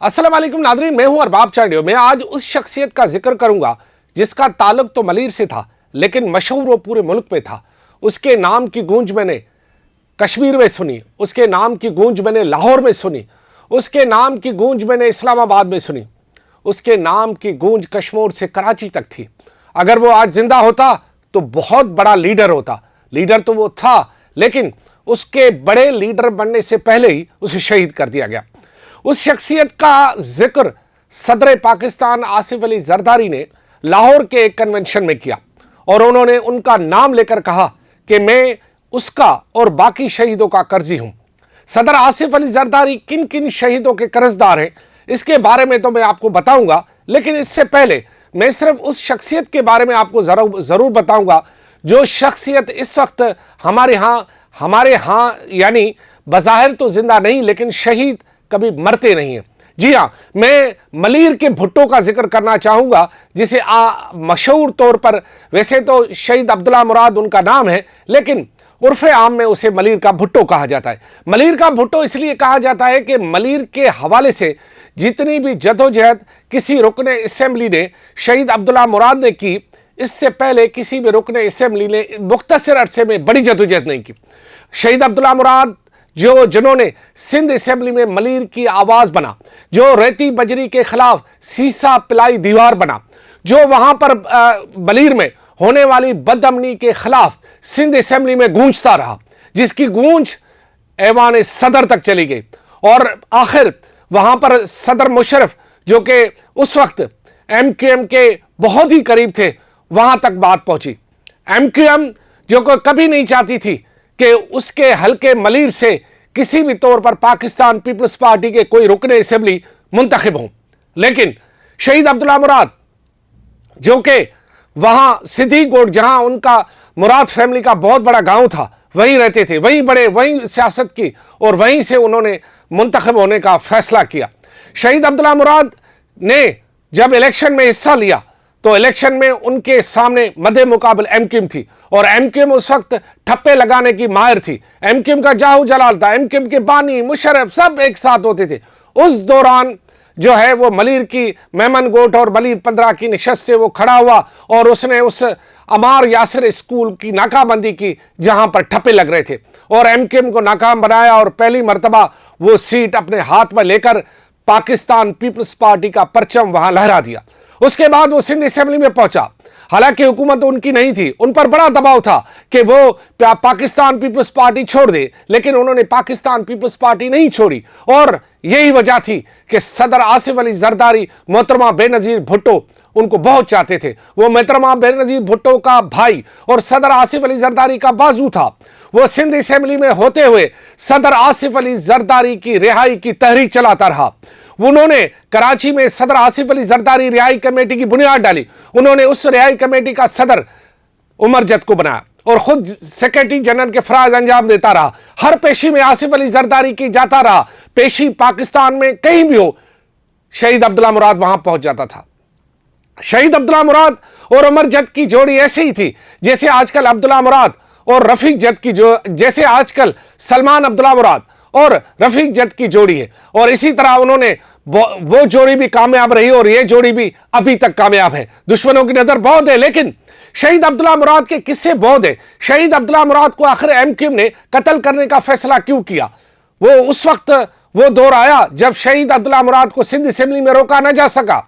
अस्सलाम वालेकुम नादरीन, मैं हूं अरबाब चांडियो। मैं आज उस शख्सियत का जिक्र करूंगा जिसका ताल्लुक तो मलीर से था, लेकिन मशहूर वो पूरे मुल्क में था। उसके नाम की गूंज मैंने कश्मीर में सुनी, उसके नाम की गूंज मैंने लाहौर में सुनी, उसके नाम की गूंज मैंने इस्लामाबाद में सुनी, उसके नाम की गूंज कश्मीर से कराची तक थी। अगर वो आज जिंदा होता तो बहुत बड़ा लीडर होता। लीडर तो वो था, लेकिन उसके बड़े लीडर बनने से पहले ही उसे शहीद कर दिया गया। उस शख्सियत का जिक्र सदर पाकिस्तान आसिफ अली जरदारी ने लाहौर के एक कन्वेंशन में किया और उन्होंने उनका नाम लेकर कहा कि मैं उसका और बाकी शहीदों का कर्जी हूं। सदर आसिफ अली जरदारी किन किन शहीदों के कर्जदार हैं, इसके बारे में तो मैं आपको बताऊंगा, लेकिन इससे पहले मैं सिर्फ उस शख्सियत के बारे में आपको जरूर बताऊंगा जो शख्सियत इस वक्त हमारे यहाँ यानी बज़ाहिर तो जिंदा नहीं, लेकिन शहीद कभी मरते नहीं हैं। जी हाँ, मैं मलीर के भुट्टो का जिक्र करना चाहूंगा, जिसे मशहूर तौर पर, वैसे तो शहीद अब्दुल्ला मुराद उनका नाम है, लेकिन उर्फे आम में उसे मलीर का भुट्टो कहा जाता है। मलीर का भुट्टो इसलिए कहा जाता है कि मलीर के हवाले से जितनी भी जदोजहद किसी रुकन असेंबली ने शहीद अब्दुल्ला मुराद ने की, इससे पहले किसी भी रुकन असेंबली ने मुख्तसर अरसे में बड़ी जदोजहद नहीं की। शहीद अब्दुल्ला मुराद जिन्होंने सिंध असेंबली में मलीर की आवाज बना, जो रेती बजरी के खिलाफ सीसा पिलाई दीवार बना, जो वहां पर मलीर में होने वाली बदअमनी के खिलाफ सिंध असेंबली में गूंजता रहा, जिसकी गूंज ऐवान सदर तक चली गई और आखिर वहां पर सदर मुशर्रफ, जो कि उस वक्त MQM के बहुत ही करीब थे, वहां तक बात पहुंची। MQM जो को कभी नहीं चाहती थी कि उसके हल्के मलीर से किसी भी तौर पर पाकिस्तान पीपल्स पार्टी के कोई रुकन असेंबली मुंतखब हों, लेकिन शहीद अब्दुल्ला मुराद जो कि वहां सिद्धी गोट, जहां उनका मुराद फैमिली का बहुत बड़ा गांव था, वहीं रहते थे, वहीं सियासत की और वहीं से उन्होंने मुंतखब होने का फैसला किया। शहीद अब्दुल्ला मुराद ने जब इलेक्शन में हिस्सा लिया तो इलेक्शन में उनके सामने मदे मुकाबल MQM थी और MQM उस वक्त ठप्पे लगाने की माहिर थी। MQM का जाहू जलाल था, MQM के बानी मुशर्रफ सब एक साथ होते थे। उस दौरान जो है वो मलीर की मेमन गोट और मलीर 15 की निशस्त से वो खड़ा हुआ और उसने उस अमार यासिर स्कूल की नाकाबंदी की जहां पर ठप्पे लग रहे थे और MQM को नाकाम बनाया और पहली मर्तबा वो सीट अपने हाथ में लेकर पाकिस्तान पीपल्स पार्टी का परचम वहां लहरा दिया। उसके बाद वो सिंध असेंबली में पहुंचा। हालांकि हुकूमत उनकी नहीं थी, उन पर बड़ा दबाव था कि वो पाकिस्तान पीपल्स पार्टी छोड़ दे, लेकिन उन्होंने पाकिस्तान पीपल्स पार्टी नहीं छोड़ी और यही वजह थी कि सदर आसिफ अली जरदारी मोहतरमा बेनजीर भुट्टो उनको बहुत चाहते थे। वो मोहतरमा बेनजीर भुट्टो का भाई और सदर आसिफ अली जरदारी का बाजू था। वो सिंध असेंबली में होते हुए सदर आसिफ अली जरदारी की रिहाई की तहरीक चलाता रहा। उन्होंने कराची में सदर आसिफ अली जरदारी रिहाई कमेटी की बुनियाद डाली। उन्होंने उस रिहाई कमेटी का सदर उमर जद को बनाया और खुद सेक्रेटरी जनरल के फराज अंजाम देता रहा। हर पेशी में आसिफ अली जरदारी की जाता रहा। पेशी पाकिस्तान में कहीं भी हो, शहीद अब्दुल्ला मुराद वहां पहुंच जाता था। शहीद अब्दुल्ला मुराद और उमर जद की जोड़ी ऐसे ही थी जैसे आजकल अब्दुल्ला मुराद और रफीक जद की जैसे आजकल सलमान अब्दुल्ला मुराद और रफीक जद की जोड़ी है। और इसी तरह उन्होंने वो जोड़ी भी कामयाब रही और ये जोड़ी भी अभी तक कामयाब है। दुश्मनों की नजर बहुत है, लेकिन शहीद अब्दुल्ला मुराद के किस्से बहुत है। शहीद अब्दुल्ला मुराद को आखिर MQM ने कत्ल करने का फैसला क्यों किया? वो उस वक्त वो दौर आया जब शहीद अब्दुल्ला मुराद को सिंध असेंबली में रोका न जा सका,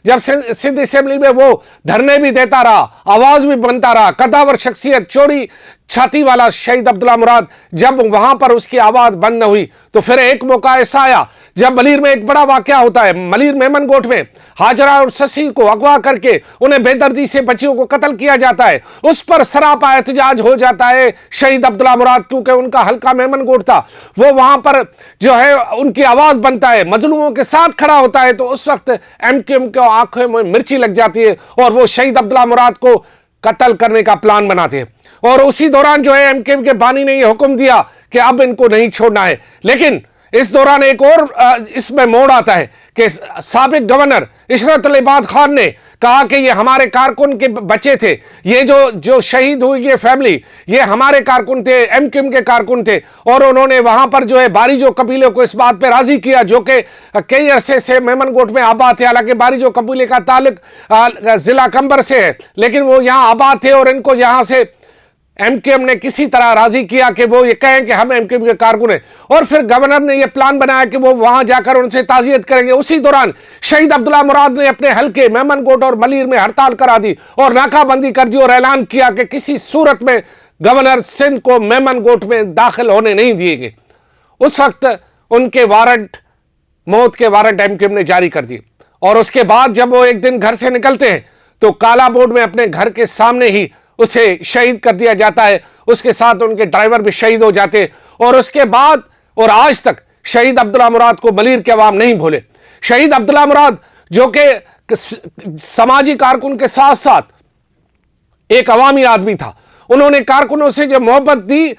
जब सिंध असेंबली में वो धरने भी देता रहा, आवाज भी बनता रहा। कदावर शख्सियत, चौड़ी छाती वाला शहीद अब्दुल्ला मुराद, जब वहां पर उसकी आवाज बंद न हुई तो फिर एक मौका ऐसा आया जब मलीर में एक बड़ा वाकया होता है। मलीर मेमन गोट में हाजरा और शशि को अगवा करके उन्हें बेदर्दी से बच्चियों को कत्ल किया जाता है। उस पर सरापा एहतजाज हो जाता है शहीद अब्दुल्ला मुराद, क्योंकि उनका हल्का मेमन गोट था। वो वहां पर जो है उनकी आवाज बनता है, मजलूमों के साथ खड़ा होता है। तो उस वक्त MQM को आंखों में मिर्ची लग जाती है और वो शहीद अब्दुल्ला मुराद को कत्ल करने का प्लान बनाते हैं। और उसी दौरान जो है MQM के बानी ने यह हुक्म दिया कि अब इनको नहीं छोड़ना है। लेकिन इस दौरान एक और इसमें मोड़ आता है कि साबिक गवर्नर इशरत अली इबाद खान ने कहा कि ये हमारे कारकुन के बच्चे थे, ये जो शहीद हुई ये फैमिली, ये हमारे कारकुन थे, एमक्यूएम के कारकुन थे। और उन्होंने वहां पर जो है बारिजो कबीले को इस बात पे राजी किया, जो कि कई अरसे से मेमनगोट में आबाद थे। हालांकि बारिजो कबीले का ताल्लुक जिला कंबर से है, लेकिन वो यहाँ आबाद थे और इनको यहाँ से एमक्यूएम ने किसी तरह राजी किया कि वो ये कहें कि हम एमक्यूएम के कारकुन हैं। और फिर गवर्नर ने ये प्लान बनाया कि वो वहां जाकर उनसे ताजियत करेंगे। उसी दौरान शहीद अब्दुल्ला मुराद ने अपने हल्के मेमनगोट और मलीर में हड़ताल करा दी और नाकाबंदी कर दी और ऐलान किया कि किसी सूरत में गवर्नर सिंध को मेमनगोट में दाखिल होने नहीं दिए गए। उस वक्त उनके वारंट, मौत के वारंट एमक्यूएम ने जारी कर दिए। और उसके बाद जब वो एक दिन घर से निकलते हैं तो काला बोर्ड में अपने घर के सामने ही उसे शहीद कर दिया जाता है। उसके साथ उनके ड्राइवर भी शहीद हो जाते हैं। और उसके बाद और आज तक शहीद अब्दुल्ला मुराद को मलीर के अवाम नहीं भूले। शहीद अब्दुल्ला मुराद जो कि समाजी कारकुन के साथ साथ एक अवामी आदमी था, उन्होंने कारकुनों से जो मोहब्बत दी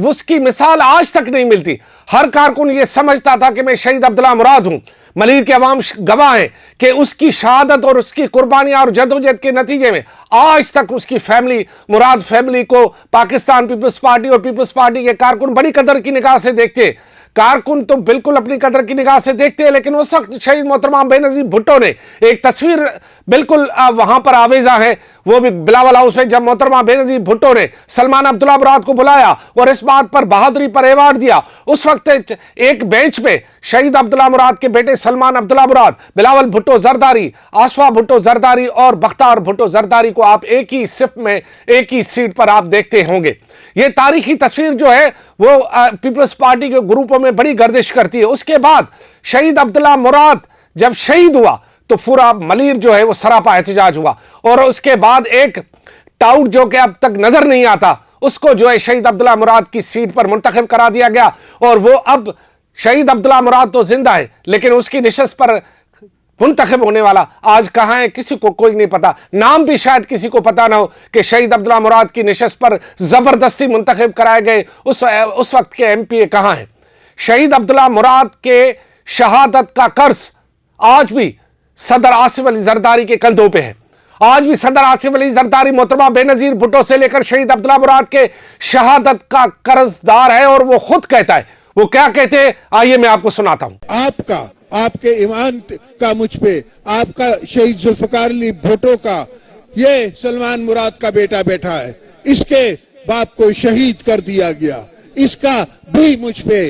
उसकी मिसाल आज तक नहीं मिलती। हर कारकुन ये समझता था कि मैं शहीद अब्दुल्ला मुराद हूं। मलीर के अवाम गवाह हैं कि उसकी शहादत और उसकी कुर्बानियां और जद्दोजहद के नतीजे में आज तक उसकी फैमिली, मुराद फैमिली को पाकिस्तान पीपल्स पार्टी और पीपल्स पार्टी के कारकुन बड़ी कदर की निगाह से देखते हैं। कारकुन तो बिल्कुल अपनी कदर की निगाह से देखते हैं, लेकिन उस वक्त शहीद मोहतरमा बेनजीर भुट्टो ने एक तस्वीर बिल्कुल वहां पर आवेजा है, वो भी बिलावल हाउस में, जब मोहतरमा बेनजीर भुट्टो ने सलमान अब्दुल्ला मुराद को बुलाया और इस बात पर बहादुरी पर अवार्ड दिया। उस वक्त एक बेंच पे शहीद अब्दुल्ला मुराद के बेटे सलमान अब्दुल्ला मुराद, बिलावल भुट्टो जरदारी, आसफा भुट्टो जरदारी और बख्तार भुट्टो जरदारी को आप एक ही सिफ में, एक ही सीट पर आप देखते होंगे। ये तारीखी तस्वीर जो है वो पीपल्स पार्टी के ग्रुपों में बड़ी गर्दिश करती है। उसके बाद शहीद अब्दुल्ला मुराद जब शहीद हुआ तो पूरा मलीर जो है वो सरापा एहतजाज हुआ। और उसके बाद एक टाउट जो कि अब तक नजर नहीं आता, उसको जो है शहीद अब्दुल्ला मुराद की सीट पर मुंतखब करा दिया गया। और वो अब शहीद अब्दुल्ला मुराद तो जिंदा है, लेकिन उसकी निशस्त पर मुंतखब होने वाला आज कहां है किसी को कोई नहीं पता। नाम भी शायद किसी को पता ना हो कि शहीद अब्दुल्ला मुराद की निशस्त पर जबरदस्ती मुंतखब कराए गए उस वक्त के एमपीए कहां हैं। शहीद अब्दुल्ला मुराद के शहादत का कर्ज आज भी सदर आसिफ अली जरदारी के कंधों पे है। आज भी सदर आसिफ अली जरदारी मोहतरमा बेनजीर भुट्टो से लेकर शहीद अब्दुल्ला मुराद के शहादत का कर्जदार है। और वो खुद कहता है, वो क्या कहते हैं आइए मैं आपको सुनाता हूं। आपके ईमान का मुझ पे, आपका शहीद जुल्फकार अली भुट्टो का, ये सलमान मुराद का बेटा बैठा है, इसके बाप को शहीद कर दिया गया, इसका भी मुझ पे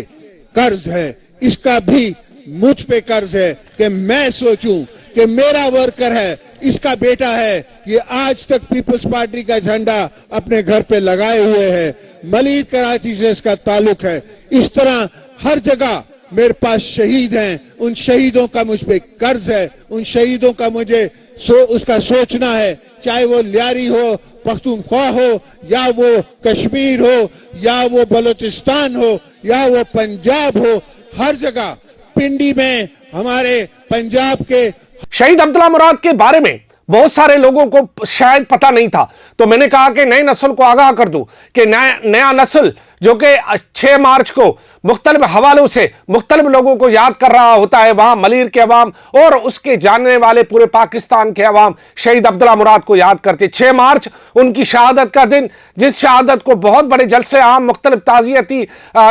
कर्ज है, इसका भी मुझ पे कर्ज है कि मैं सोचूं कि मेरा वर्कर है, इसका बेटा है, ये आज तक पीपल्स पार्टी का झंडा अपने घर पे लगाए हुए है, मलीर कराची से इसका ताल्लुक है। इस तरह हर जगह मेरे पास शहीद हैं, उन शहीदों का मुझ पे कर्ज है, उन शहीदों का मुझे उसका सोचना है, चाहे वो लियारी हो, पख्तूनख्वा हो, या वो कश्मीर हो, या वो बलोचिस्तान हो, या वो पंजाब हो, हर जगह पिंडी में हमारे पंजाब के। शहीद अब्दुल्ला मुराद के बारे में बहुत सारे लोगों को शायद पता नहीं था, तो मैंने कहा कि नई नस्ल को आगाह कर दूं कि नया नस्ल जो कि 6 मार्च को मुख्तलिफ हवालों से मुख्तलिफ लोगों को याद कर रहा होता है, वहां मलीर के अवाम और उसके जानने वाले पूरे पाकिस्तान के अवाम शहीद अब्दुल्ला मुराद को याद करते। 6 मार्च उनकी शहादत का दिन, जिस शहादत को बहुत बड़े जलसे आम मुख्तलिफ ताज़ियती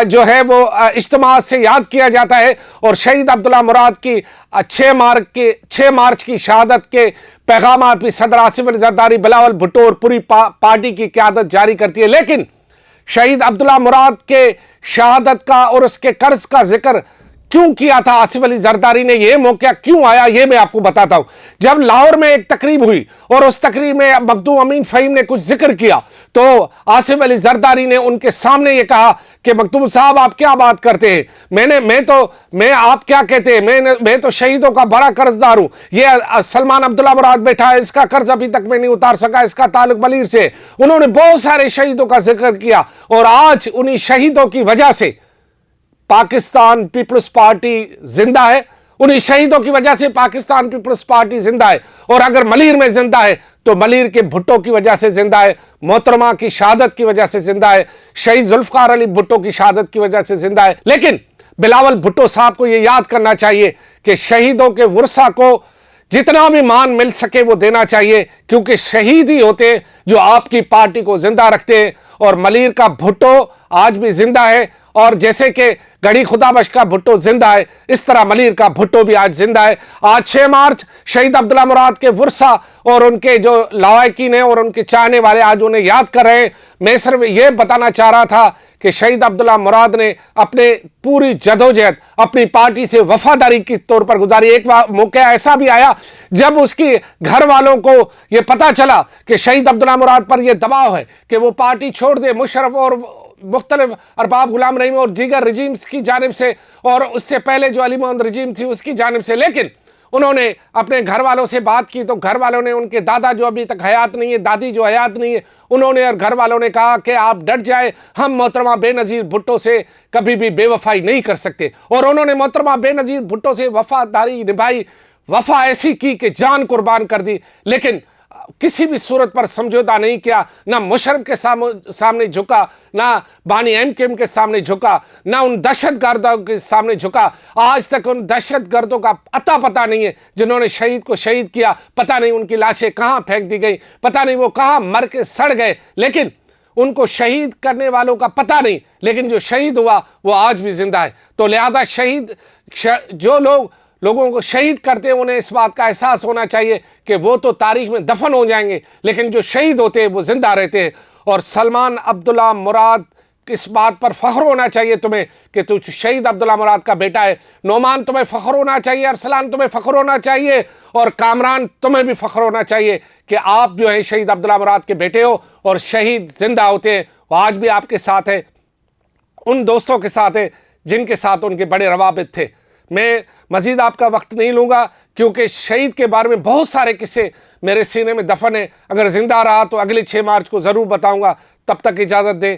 जो है वो इज्तिमात से याद किया जाता है। और शहीद अब्दुल्ला मुराद की 6 मार्च की शहादत के पैगाम भी सदर आसिफ अली जरदारी, बिलावल भुट्टो और पूरी पार्टी की क़यादत जारी करती है। लेकिन शहीद अब्दुल्ला मुराद के शहादत का और उसके कर्ज का जिक्र क्यों किया था आसिफ अली जरदारी ने, यह मौका क्यों आया, यह मैं आपको बताता हूं। जब लाहौर में एक तकरीब हुई और उस तकरीब में मखदूम अमीन फ़हीम ने कुछ जिक्र किया, तो आसिफ अली जरदारी ने उनके सामने यह कहा कि मखदूम साहब आप क्या बात करते हैं, मैं आप क्या कहते हैं, मैं तो शहीदों का बड़ा कर्जदार हूं। ये सलमान अब्दुल्ला मुराद बैठा है, इसका कर्ज अभी तक मैं नहीं उतार सका, इसका ताल्लुक मलीर से। उन्होंने बहुत सारे शहीदों का जिक्र किया और आज उन्हीं शहीदों की वजह से पाकिस्तान पीपल्स पार्टी जिंदा है, उन्हीं शहीदों की वजह से पाकिस्तान पीपल्स पार्टी जिंदा है। और अगर मलीर में जिंदा है तो मलीर के भुट्टो की वजह से जिंदा है, मोहतरमा की शहादत की वजह से जिंदा है, शहीद जुल्फकार अली भुट्टो की शहादत की वजह से जिंदा है। लेकिन बिलावल भुट्टो साहब को यह याद करना चाहिए कि शहीदों के वर्सा को जितना भी मान मिल सके वो देना चाहिए, क्योंकि शहीद ही होते जो आपकी पार्टी को जिंदा रखते हैं। और मलीर का भुट्टो आज भी जिंदा है, और जैसे कि गढ़ी खुदाबख्श का भुट्टो जिंदा है, इस तरह मलीर का भुट्टो भी आज जिंदा है। आज 6 मार्च शहीद अब्दुल्ला मुराद के वर्सा और उनके जो लवाकिन हैं और उनके चाहने वाले आज उन्हें याद कर रहे हैं। मैं सिर्फ ये बताना चाह रहा था कि शहीद अब्दुल्ला मुराद ने अपने पूरी जदोजहद अपनी पार्टी से वफादारी के तौर पर गुजारी। एक मौका ऐसा भी आया जब उसकी घर वालों को यह पता चला कि शहीद अब्दुल्ला मुराद पर यह दबाव है कि वो पार्टी छोड़ दे, मुशर्रफ और मुख्तलिफ अरबाब गुलाम रहीम और दीगर रजीम्स की जानिब से, और उससे पहले जो अली मोहम्मद रजीम थी उसकी जानिब से। लेकिन उन्होंने अपने घर वालों से बात की तो घर वालों ने, उनके दादा जो अभी तक हयात नहीं है, दादी जो हयात नहीं है, उन्होंने और घर वालों ने कहा कि आप डट जाए, हम मोहतरमा बेनज़ीर भुट्टो से कभी भी बेवफाई नहीं कर सकते। और उन्होंने मोहतरमा बेनज़ीर भुट्टो से वफादारी निभाई, वफा ऐसी की कि जान कुर्बान कर दी, लेकिन किसी भी सूरत पर समझौता नहीं किया। ना मुशर्रफ के सामने झुका, ना बानी एमकेएम के सामने झुका, ना उन दहशतगर्दों के सामने झुका। आज तक उन दहशतगर्दों का अता पता नहीं है जिन्होंने शहीद को शहीद किया। पता नहीं उनकी लाशें कहाँ फेंक दी गई, पता नहीं वो कहाँ मर के सड़ गए, लेकिन उनको शहीद करने वालों का पता नहीं। लेकिन जो शहीद हुआ वो आज भी जिंदा है। तो लिहाजा शहीद जो लोगों को शहीद करते हैं उन्हें इस बात का एहसास होना चाहिए कि वो तो तारीख में दफन हो जाएंगे, लेकिन जो शहीद होते हैं वो जिंदा रहते हैं। और सलमान अब्दुल्ला मुराद, इस बात पर फख्र होना चाहिए तुम्हें कि तू शहीद अब्दुल्ला मुराद का बेटा है। नोमान तुम्हें फख्र होना चाहिए, अरसलान तुम्हें फख्र होना चाहिए, और कामरान तुम्हें भी फख्र होना चाहिए कि आप जो है शहीद अब्दुल्ला मुराद के बेटे हो। और शहीद जिंदा होते हैं, वो आज भी आपके साथ है, उन दोस्तों के साथ है जिनके साथ उनके बड़े रवाबित थे। मैं मजीद आपका वक्त नहीं लूँगा क्योंकि शहीद के बारे में बहुत सारे किस्से मेरे सीने में दफन है। अगर जिंदा रहा तो अगले 6 मार्च को ज़रूर बताऊँगा। तब तक इजाज़त दें।